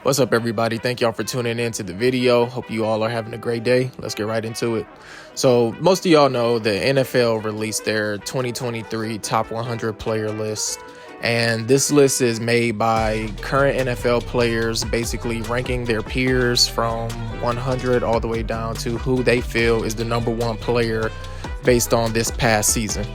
What's up, everybody? Thank y'all for tuning in to the video. Hope you all are having a great day. Let's get right into it. So most of y'all know the NFL released their 2023 top 100 player list. And this list is made by current NFL players, basically ranking their peers from 100 all the way down to who they feel is the number one player based on this past season.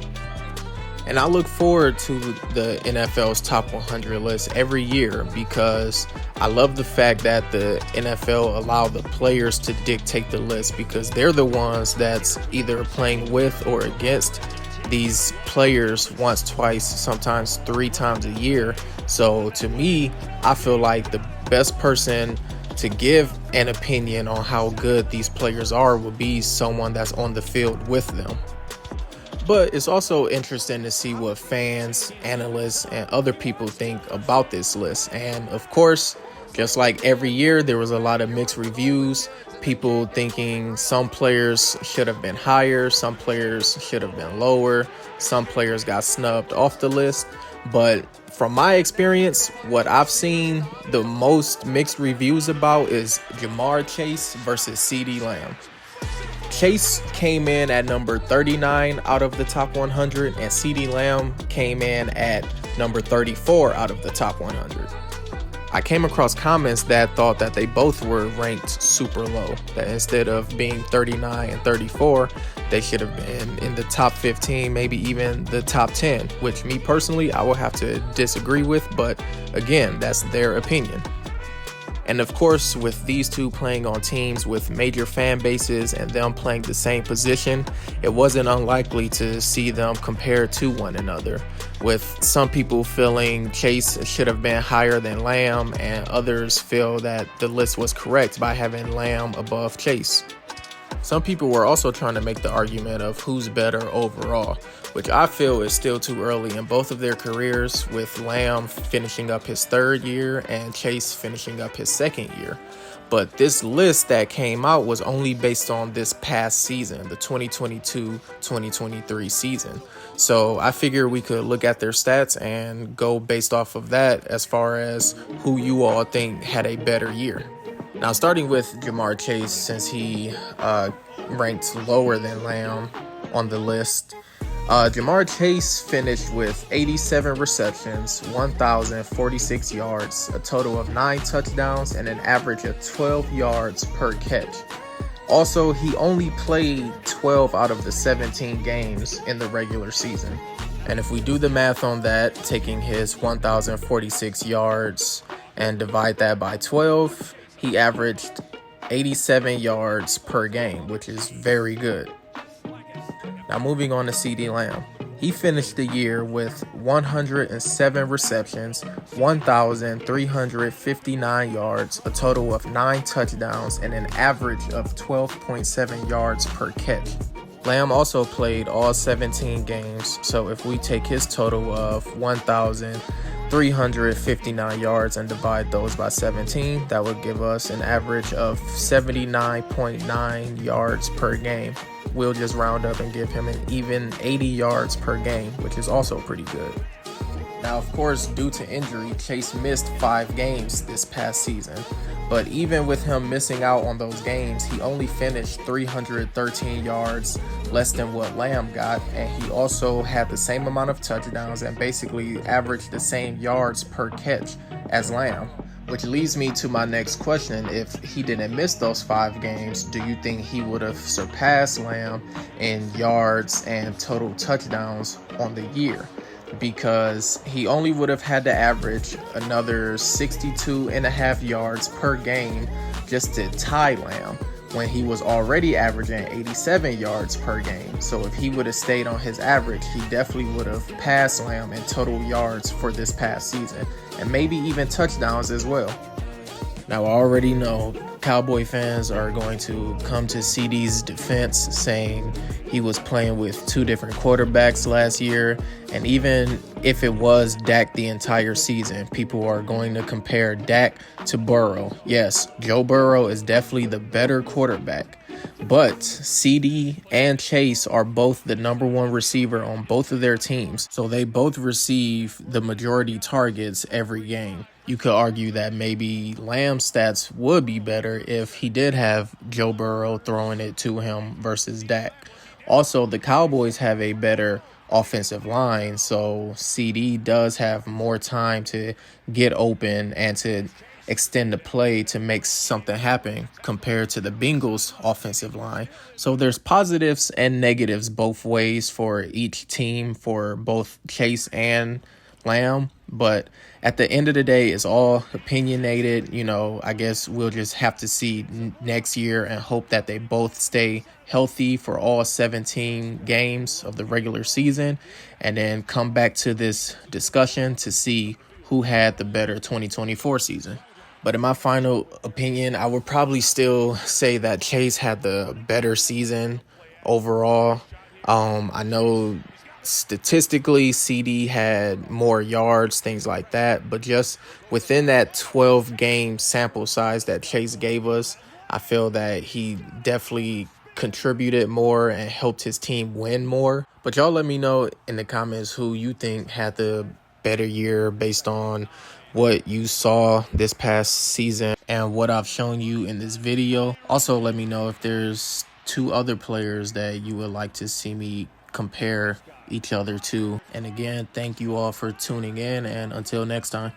And I look forward to the NFL's top 100 list every year because I love the fact that the NFL allow the players to dictate the list because they're the ones that's either playing with or against these players once, twice, sometimes 3 times a year. So to me, I feel like the best person to give an opinion on how good these players are would be someone that's on the field with them. But it's also interesting to see what fans, analysts, and other people think about this list. And of course, just like every year, there was a lot of mixed reviews. People thinking some players should have been higher, some players should have been lower, some players got snubbed off the list. But from my experience, what I've seen the most mixed reviews about is Jamar Chase versus CeeDee Lamb. Chase came in at number 39 out of the top 100, and CeeDee Lamb came in at number 34 out of the top 100. I came across comments that thought that they both were ranked super low, that instead of being 39 and 34, they should have been in the top 15, maybe even the top 10, which me personally, I will have to disagree with, but again, that's their opinion. And of course, with these two playing on teams with major fan bases and them playing the same position, it wasn't unlikely to see them compared to one another, with some people feeling Chase should have been higher than Lamb, and others feel that the list was correct by having Lamb above Chase. Some people were also trying to make the argument of who's better overall, which I feel is still too early in both of their careers, with Lamb finishing up his 3rd year and Chase finishing up his 2nd year. But this list that came out was only based on this past season, the 2022-2023 season. So I figure we could look at their stats and go based off of that as far as who you all think had a better year. Now, starting with Jamar Chase, since he ranked lower than Lamb on the list, Jamar Chase finished with 87 receptions, 1,046 yards, a total of 9 touchdowns, and an average of 12 yards per catch. Also, he only played 12 out of the 17 games in the regular season. And if we do the math on that, taking his 1,046 yards and divide that by 12, he averaged 87 yards per game, which is very good. Now moving on to CeeDee Lamb. He finished the year with 107 receptions, 1,359 yards, a total of 9 touchdowns, and an average of 12.7 yards per catch. Lamb also played all 17 games, so if we take his total of 1,359 yards and divide those by 17, that would give us an average of 79.9 yards per game. We'll just round up and give him an even 80 yards per game, which is also pretty good. Now, of course, due to injury, Chase missed 5 games this past season. But even with him missing out on those games, he only finished 313 yards less than what Lamb got, and he also had the same amount of touchdowns and basically averaged the same yards per catch as Lamb. Which leads me to my next question. If he didn't miss those 5 games, do you think he would have surpassed Lamb in yards and total touchdowns on the year? Because he only would have had to average another 62.5 yards per game just to tie Lamb, when he was already averaging 87 yards per game. So if he would have stayed on his average, he definitely would have passed Lamb in total yards for this past season, and maybe even touchdowns as well. Now, I already know Cowboy fans are going to come to CeeDee's defense saying he was playing with 2 different quarterbacks last year, and even if it was Dak the entire season, people are going to compare Dak to Burrow. Yes, Joe Burrow is definitely the better quarterback, but CeeDee and Chase are both the number 1 receiver on both of their teams, so they both receive the majority targets every game. you could argue that maybe Lamb's stats would be better if he did have Joe Burrow throwing it to him versus Dak. Also, the Cowboys have a better offensive line, so CeeDee does have more time to get open and to extend the play to make something happen compared to the Bengals offensive line. So there's positives and negatives both ways for each team, for both Chase and Lamb, but at the end of the day, it's all opinionated. I guess we'll just have to see next year and hope that they both stay healthy for all 17 games of the regular season, and then come back to this discussion to see who had the better 2024 season. But in my final opinion, I would probably still say that Chase had the better season overall. I know statistically CeeDee had more yards, things like that, but just within that 12 game sample size that Chase gave us, I feel that he definitely contributed more and helped his team win more. But y'all let me know in the comments who you think had the better year based on what you saw this past season and what I've shown you in this video. Also, let me know if there's two other players that you would like to see me compare each other to. And again, thank you all for tuning in, and until next time.